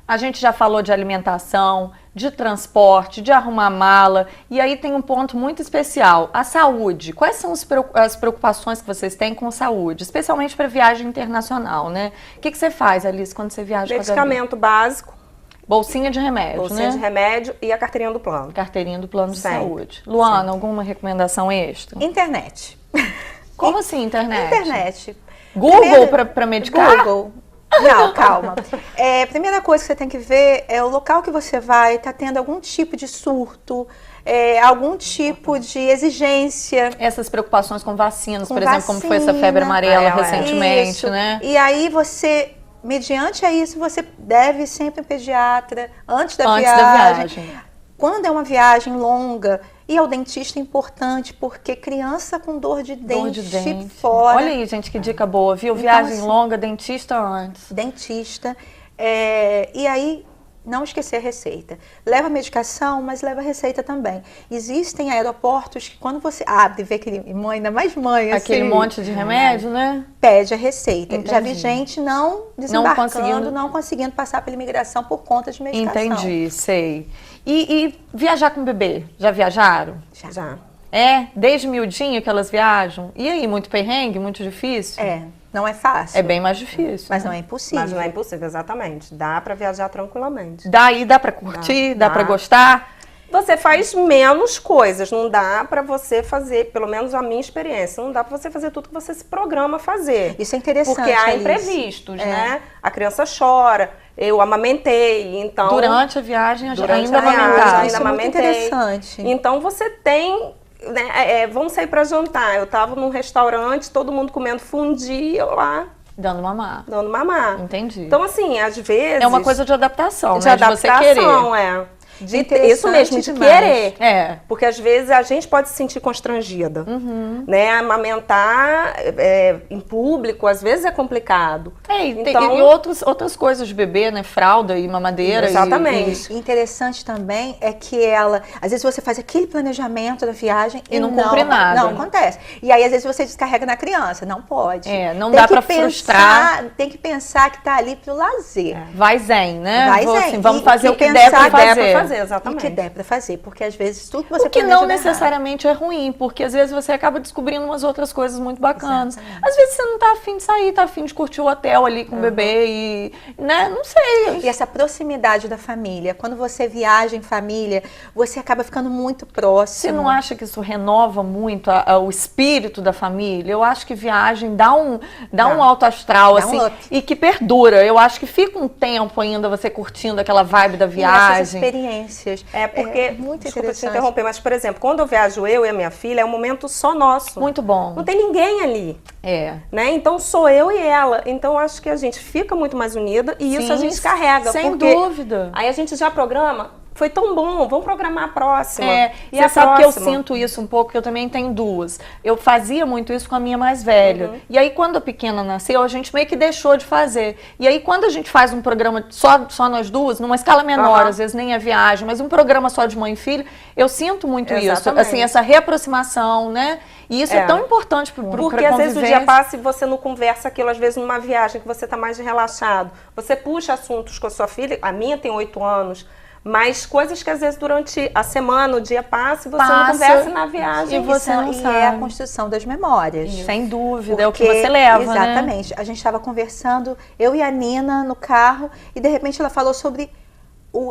A gente já falou de alimentação, de transporte, de arrumar mala. E aí tem um ponto muito especial, a saúde. Quais são as preocupações que vocês têm com saúde? Especialmente para viagem internacional, né? O que você faz, Alice, quando você viaja com a Gabi? Medicamento básico. Bolsinha de remédio, Bolsinha de remédio e a carteirinha do plano. Carteirinha do plano de Sempre. saúde. Luana, alguma recomendação extra? Internet. Como assim, internet? Internet. Google para medicar? Google. Não, calma. Primeira coisa que você tem que ver é o local que você vai, está tendo algum tipo de surto, algum tipo de exigência. Essas preocupações com vacinas, Com por exemplo, como foi essa febre amarela recentemente, isso. né? E aí você, mediante a isso, você deve ir sempre ao pediatra antes da viagem. Quando é uma viagem longa, e ao dentista é importante, porque criança com dor de dente fora. Olha aí, gente, que dica boa, viu? Viagem assim, longa, dentista antes. Dentista. E aí, não esquecer a receita. Leva a medicação, mas leva a receita também. Existem aeroportos que quando você abre e vê aquele mãe, ainda mais mãe, aquele assim, monte de remédio, né? Pede a receita. Entendi. Já vi gente não desembarcando, não conseguindo passar pela imigração por conta de medicação. Entendi, sei. E viajar com bebê? Já viajaram? Já. Desde miudinho que elas viajam? E aí, muito perrengue, muito difícil? Não é fácil. É bem mais difícil. Mas né? não é impossível. Mas não é impossível, exatamente. Dá pra viajar tranquilamente. Daí dá pra curtir, dá pra gostar? Você faz menos coisas, não dá pra você fazer, pelo menos a minha experiência, não dá pra você fazer tudo que você se programa a fazer. Isso é interessante, porque há Alice. imprevistos, né? A criança chora, eu amamentei, então... Durante a viagem, ainda amamentava. Isso é muito interessante. Então você tem... Né, vamos sair pra jantar. Eu tava num restaurante, todo mundo comendo fundi, eu lá... Dando mamar. Dando mamar. Entendi. Então, assim, às vezes... É uma coisa de adaptação, de né? adaptação, de você querer. Isso mesmo, de demais. querer. Porque às vezes a gente pode se sentir constrangida. Né? Amamentar em público, às vezes é complicado. Então... E outras coisas de bebê, né? Fralda e mamadeira. Exatamente. Interessante também é que ela... Às vezes você faz aquele planejamento da viagem e não cumpre nada. Não acontece. E aí, às vezes, você descarrega na criança. Não pode. Não dá pra frustrar. Tem que pensar que tá ali pro lazer. Vai zen, né? Vai zen. Assim, vamos fazer o que der pra fazer. Exatamente. O que der pra fazer, porque às vezes tudo que você o que planeja não necessariamente é ruim, porque às vezes você acaba descobrindo umas outras coisas muito bacanas. Exatamente. Às vezes você não tá afim de sair, tá afim de curtir o hotel ali com o bebê e, né, não sei. E essa proximidade da família, quando você viaja em família, você acaba ficando muito próximo. Você não acha que isso renova muito o espírito da família? Eu acho que viagem dá um alto astral, Dá assim, um up. e que perdura. Eu acho que fica um tempo ainda você curtindo aquela vibe da viagem. Essas experiências. Porque, muito desculpa te interessante. interromper, mas, por exemplo, quando eu viajo eu e a minha filha, é um momento só nosso. Muito bom. Não tem ninguém ali. Né? Então, sou eu e ela. Então, eu acho que a gente fica muito mais unida e isso a gente carrega. Sem dúvida. Aí a gente já programa. Foi tão bom, vamos programar a próxima. E você sabe que eu sinto isso um pouco, que eu também tenho duas. Eu fazia muito isso com a minha mais velha. E aí, quando a pequena nasceu, a gente meio que deixou de fazer. E aí, quando a gente faz um programa só nós duas, numa escala menor, às vezes nem a viagem, mas um programa só de mãe e filho, eu sinto muito isso. Assim, essa reaproximação, né? E isso é tão importante para Porque às vezes o dia passa e você não conversa aquilo, às vezes numa viagem que você está mais relaxado. Você puxa assuntos com a sua filha, a minha tem 8 anos, mas coisas que às vezes durante a semana, o dia passa e você não conversa na viagem. E você não sabe. É a construção das memórias. Sem dúvida, é o que você leva, exatamente. A gente estava conversando, eu e a Nina no carro, e de repente ela falou sobre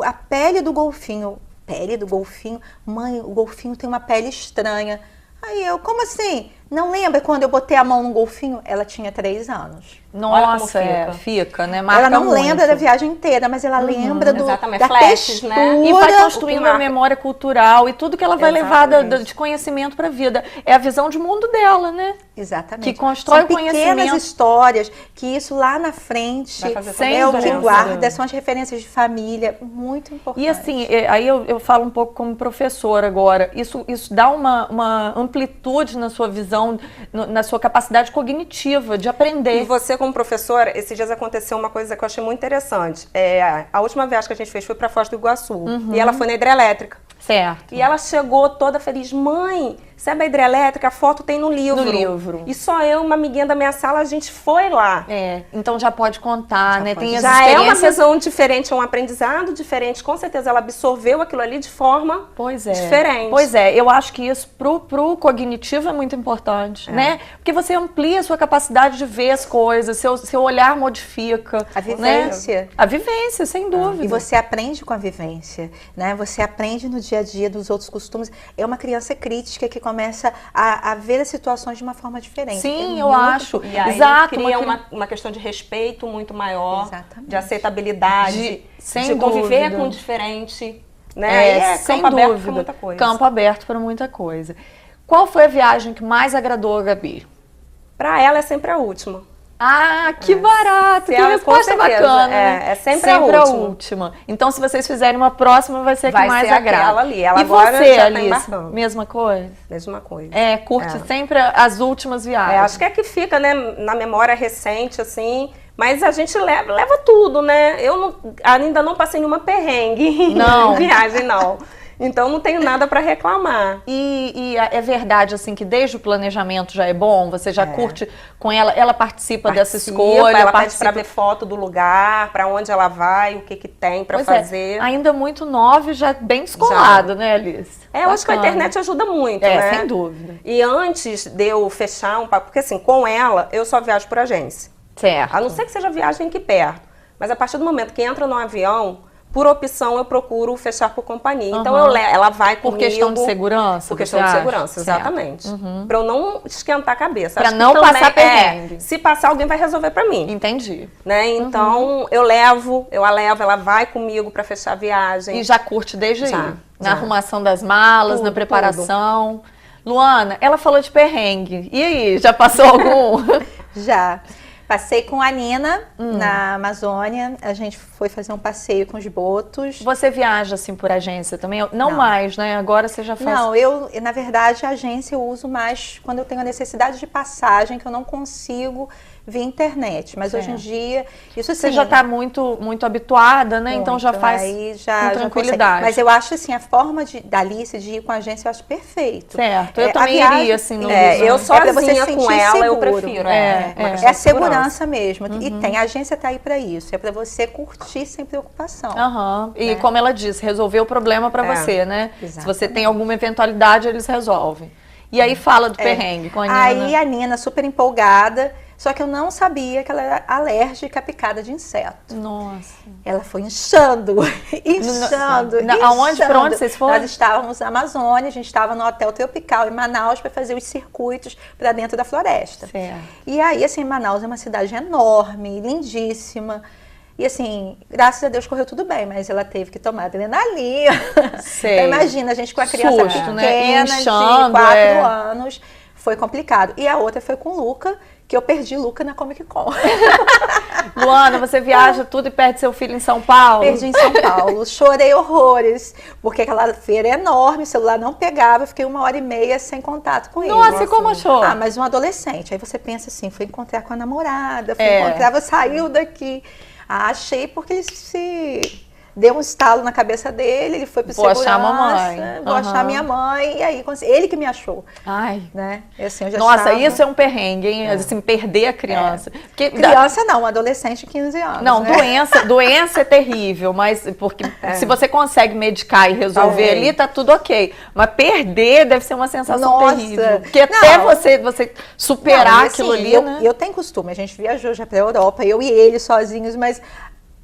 a pele do golfinho. Pele do golfinho? Mãe, o golfinho tem uma pele estranha. Aí eu, como assim? Não lembra quando eu botei a mão no golfinho? Ela tinha 3 anos. Nossa, fica, né? Marca ela não muito. lembra da viagem inteira, mas ela lembra da flashes, textura. Né? E vai construindo uma memória cultural e tudo que ela vai levar de conhecimento para a vida. É a visão de mundo dela, né? Exatamente. Que constrói são o conhecimento. pequenas histórias, que isso lá na frente é o que guarda, são as referências de família, muito importante. E assim, aí eu falo um pouco como professora agora, isso dá uma amplitude na sua visão, na sua capacidade cognitiva de aprender. E você como professora, esses dias aconteceu uma coisa que eu achei muito interessante. A última viagem que a gente fez foi para Foz do Iguaçu, e ela foi na hidrelétrica. Certo. E ela chegou toda feliz. Mãe, sabe a hidrelétrica? A foto tem no livro. No livro. E só eu, uma amiguinha da minha sala, a gente foi lá. Então já pode contar, né? Tem as Já é uma experiências... visão diferente, é um aprendizado diferente. Com certeza ela absorveu aquilo ali de forma diferente. Pois é, eu acho que isso pro cognitivo é muito importante, né? Porque você amplia a sua capacidade de ver as coisas, seu olhar modifica. A vivência. Né? A vivência, sem dúvida. E você aprende com a vivência, né? Você aprende no dia a dia dos outros costumes. É uma criança crítica que começa a ver as situações de uma forma diferente. Sim, eu acho. E aí Exato. Cria uma questão de respeito muito maior, Exatamente. de aceitabilidade, sem de conviver dúvida. com o diferente. Né? Sem campo aberto dúvida. para muita coisa. Campo aberto para muita coisa. Qual foi a viagem que mais agradou a Gabi? Para ela é sempre a última. Ah, que barato! Que Ela, resposta com certeza. bacana. Né? É sempre a última. Então, se vocês fizerem uma próxima, vai ser a que mais ser agrada. Aquela ali. Ela e agora você, já Alice? tá embarcando. Mesma coisa? Mesma coisa. Curte sempre as últimas viagens. Acho que é que fica, né, na memória recente, assim. Mas a gente leva tudo, né? Eu ainda não passei nenhuma perrengue em viagem, não. Então não tenho nada para reclamar. E é verdade, assim, que desde o planejamento já é bom? Você já curte com ela participa dessa escolha? Ela participa para ver foto do lugar, para onde ela vai, o que tem para fazer. Ainda muito nova e já bem descolada, né, Alice? Eu acho que a internet ajuda muito, né? Sem dúvida. E antes de eu fechar porque assim, com ela, eu só viajo por agência. Certo. A não ser que seja viagem aqui perto. Mas a partir do momento que entra no avião, por opção, eu procuro fechar por companhia. Então, ela vai comigo... Por questão de segurança? Por questão de segurança, exatamente. Para eu não esquentar a cabeça. Para não passar perrengue. Se passar, alguém vai resolver para mim. Entendi. Né? Então, eu a levo, ela vai comigo para fechar a viagem. E já curte desde aí? Já. Na arrumação das malas, na preparação. Tudo. Luana, ela falou de perrengue. E aí, já passou algum? Já. Passei com a Nina na Amazônia, a gente foi fazer um passeio com os botos. Você viaja assim por agência também? Não mais, né? Agora você já faz... Não, na verdade, a agência eu uso mais quando eu tenho a necessidade de passagem, que eu não consigo via internet. Mas hoje em dia, isso assim... Você já está muito habituada, né? Então já faz com tranquilidade. Mas eu acho assim, a forma da Alice de ir com a agência, eu acho perfeito. Certo, eu também iria assim no eu sozinha você com ela, seguro. Eu prefiro. É a segurança mesmo. E tem, a agência está aí para isso. É para você curtir sem preocupação. E como ela disse, resolver o problema para você, né? Exatamente. Se você tem alguma eventualidade, eles resolvem. E aí fala do perrengue com a Nina. Aí a Nina super empolgada. Só que eu não sabia que ela era alérgica à picada de inseto. Nossa. Ela foi inchando, inchando. Aonde? Para onde vocês foram? Nós estávamos na Amazônia, a gente estava no Hotel Tropical em Manaus para fazer os circuitos para dentro da floresta. Certo. E aí, assim, Manaus é uma cidade enorme, lindíssima. E assim, graças a Deus correu tudo bem, mas ela teve que tomar adrenalina. Sei. Então, imagina, a gente com a criança pequena, né? Inchando, de 4 anos, foi complicado. E a outra foi com o Luca, que eu perdi Luca na Comic Con. Luana, você viaja tudo e perde seu filho em São Paulo? Perdi em São Paulo, chorei horrores, porque aquela feira é enorme, o celular não pegava, eu fiquei 1h30 sem contato com ele. Nossa, e como achou? Mas um adolescente, aí você pensa assim, foi encontrar com a namorada, saiu daqui. Achei porque ele se... deu um estalo na cabeça dele, ele foi pro segurança. Vou achar a mamãe. Vou achar minha mãe, e aí ele que me achou. Ai. Né? E assim, eu já Nossa, isso é um perrengue, hein? Assim, perder a criança. Porque criança não, um adolescente de 15 anos. Não, né? doença é terrível, mas porque se você consegue medicar e resolver ali, tá tudo ok. Mas perder deve ser uma sensação terrível. Porque até você superar aquilo ali, né? Eu tenho costume, a gente viajou já pra Europa, eu e ele sozinhos, mas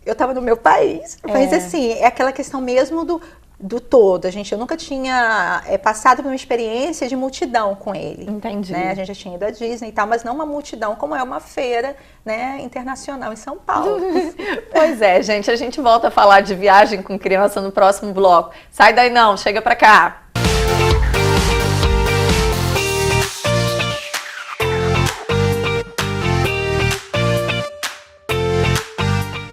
eu estava no meu país, mas assim, é aquela questão mesmo do todo. Eu nunca tinha passado por uma experiência de multidão com ele. Entendi. Né? A gente já tinha ido à Disney e tal, mas não uma multidão como é uma feira, né, internacional em São Paulo. Pois é, gente, a gente volta a falar de viagem com criança no próximo bloco. Sai daí não, chega pra cá.